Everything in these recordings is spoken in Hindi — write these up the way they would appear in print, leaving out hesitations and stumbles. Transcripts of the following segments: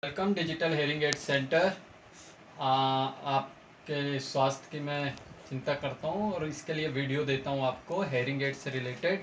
Welcome digital hearing aid centre. आपके स्वास्थ्य की मैं चिंता करता हूँ और इसके लिए वीडियो देता हूँ आपको हेयरिंग एड से रिलेटेड।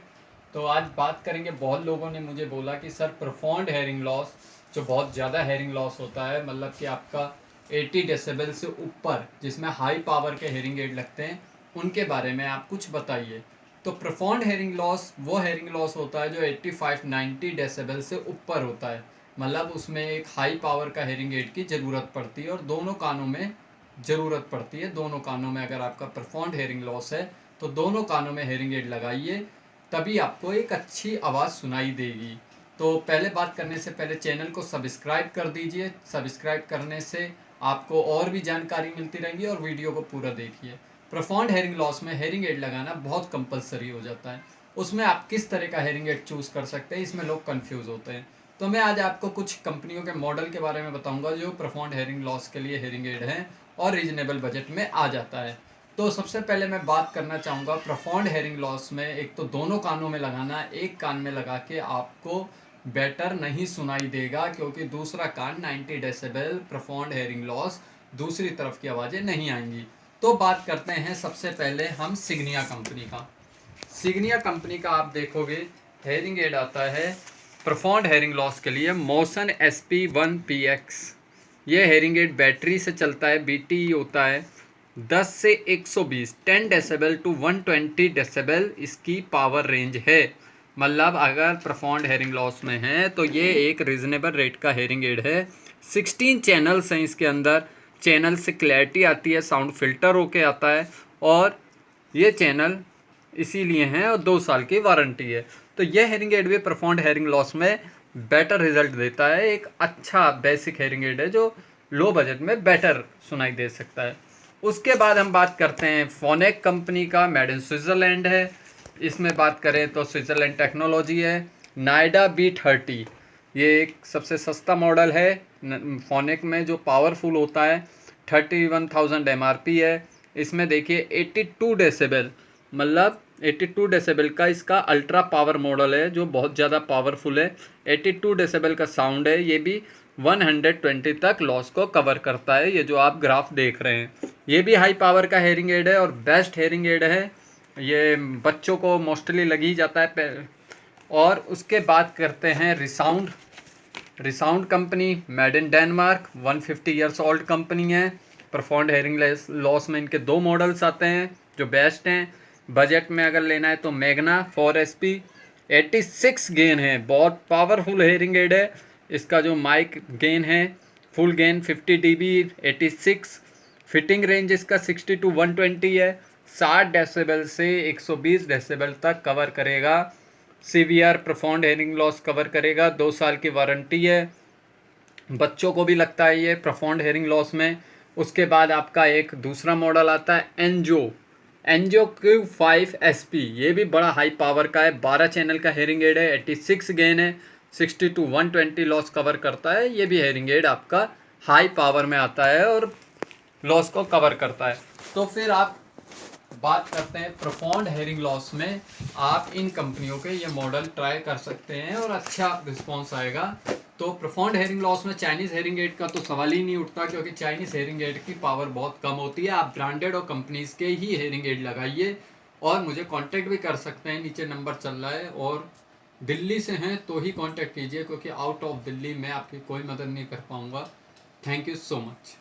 तो आज बात करेंगे, बहुत लोगों ने मुझे बोला कि सर प्रोफाउंड हेयरिंग लॉस, जो बहुत ज़्यादा हेयरिंग लॉस होता है, मतलब कि आपका 80 डेसिबल से ऊपर, जिसमें हाई पावर के हेयरिंग एड लगते हैं, उनके बारे में आप कुछ बताइए। तो प्रोफाउंड हेयरिंग लॉस वो हेयरिंग लॉस होता है जो 85-90 डेसिबल से ऊपर होता है, मतलब उसमें एक हाई पावर का हेयरिंग एड की ज़रूरत पड़ती है और दोनों कानों में ज़रूरत पड़ती है। दोनों कानों में अगर आपका प्रोफाउंड हेयरिंग लॉस है तो दोनों कानों में हेयरिंग एड लगाइए, तभी आपको एक अच्छी आवाज़ सुनाई देगी। तो पहले बात करने से पहले चैनल को सब्सक्राइब कर दीजिए। सब्सक्राइब करने से आपको और भी जानकारी मिलती रहेगी और वीडियो को पूरा देखिए। प्रोफाउंड हेयरिंग लॉस में हेयरिंग एड लगाना बहुत कंपलसरी हो जाता है। उसमें आप किस तरह का हेयरिंग एड चूज़ कर सकते हैं, इसमें लोग कंफ्यूज होते हैं। तो मैं आज आपको कुछ कंपनियों के मॉडल के बारे में बताऊंगा जो प्रोफाउंड हेयरिंग लॉस के लिए हेयरिंग एड हैं और रीजनेबल बजट में आ जाता है। तो सबसे पहले मैं बात करना चाहूँगा प्रोफाउंड हेयरिंग लॉस में। एक तो दोनों कानों में लगाना, एक कान में लगा के आपको बेटर नहीं सुनाई देगा, क्योंकि दूसरा कान 90 डेसिबल प्रोफाउंड हेयरिंग लॉस, दूसरी तरफ की आवाज़ें नहीं आएंगी। तो बात करते हैं सबसे पहले हम सिग्निया कंपनी का। सिग्निया कंपनी का आप देखोगे हेयरिंग एड आता है प्रोफाउंड हेयरिंग लॉस के लिए, मोशन SP1PX। ये हेयरिंग एड बैटरी से चलता है, BTE होता है। 10 से 120, 10 डेसिबल टू 120 डेसिबल इसकी पावर रेंज है। मतलब अगर प्रोफाउंड हेयरिंग लॉस में है तो ये एक रीजनेबल रेट का हेयरिंग एड है। 16 चैनल्स हैं इसके अंदर। चैनल से क्लैरिटी आती है, साउंड फिल्टर होके आता है, और ये चैनल इसीलिए हैं, और 2 साल की वारंटी है। तो यह हेयरिंग एड भी प्रोफाउंड हेयरिंग लॉस में बेटर रिजल्ट देता है। एक अच्छा बेसिक हेयरिंग एड है जो लो बजट में बेटर सुनाई दे सकता है। उसके बाद हम बात करते हैं फोनेक कंपनी का, मेड इन स्विट्ज़रलैंड है। इसमें बात करें तो स्विट्ज़रलैंड टेक्नोलॉजी है। नायडा B30 ये एक सबसे सस्ता मॉडल है फोनेक में, जो पावरफुल होता है। 31,000 MRP है। इसमें देखिए 82 डेसिबल, मतलब 82 डेसिबल का इसका अल्ट्रा पावर मॉडल है जो बहुत ज़्यादा पावरफुल है। 82 डेसिबल का साउंड है। ये भी 120 तक लॉस को कवर करता है। ये जो आप ग्राफ देख रहे हैं, ये भी हाई पावर का हेयरिंग एड है और बेस्ट हेयरिंग एड है। ये बच्चों को मोस्टली लग ही जाता है। और उसके बाद करते हैं ReSound. ReSound company made in Denmark, 150 years old company है। प्रोफाउंड हेयरिंग लॉस में इनके 2 मॉडल्स आते हैं जो बेस्ट हैं। बजट में अगर लेना है तो मैग्ना 4SP 86 गेन है, बहुत पावरफुल हेयरिंग एड है। इसका जो माइक गेन है, full gain 50 dB, 86। Fitting range इसका 60 to 120 है। 60 डेसिबल से 120 डेसिबल तक कवर करेगा। CVR profound hearing loss cover करेगा। 2 साल की वारंटी है। बच्चों को भी लगता है ये प्रोफाउंड हेयरिंग लॉस में। उसके बाद आपका एक दूसरा मॉडल आता है एनजो Q5SP। ये भी बड़ा हाई पावर का है, 12 चैनल का हेयरिंग एड है, 86 गेन है, 60 to 120 लॉस कवर करता है। ये भी हेयरिंग एड आपका हाई पावर में आता है और लॉस को कवर करता है। तो फिर आप बात करते हैं प्रोफाउंड हेयरिंग लॉस में, आप इन कंपनियों के ये मॉडल ट्राई कर सकते हैं और अच्छा रिस्पॉन्स आएगा। तो प्रोफाउंड हेयरिंग लॉस में चाइनीज़ हेयरिंग एड का तो सवाल ही नहीं उठता, क्योंकि चाइनीज़ हेयरिंग एड की पावर बहुत कम होती है। आप ब्रांडेड और कंपनीज़ के ही हेयरिंग एड लगाइए और मुझे कांटेक्ट भी कर सकते हैं, नीचे नंबर चल रहा है। और दिल्ली से हैं तो ही कांटेक्ट कीजिए, क्योंकि आउट ऑफ दिल्ली मैं आपकी कोई मदद नहीं कर पाऊँगा। Thank you so much.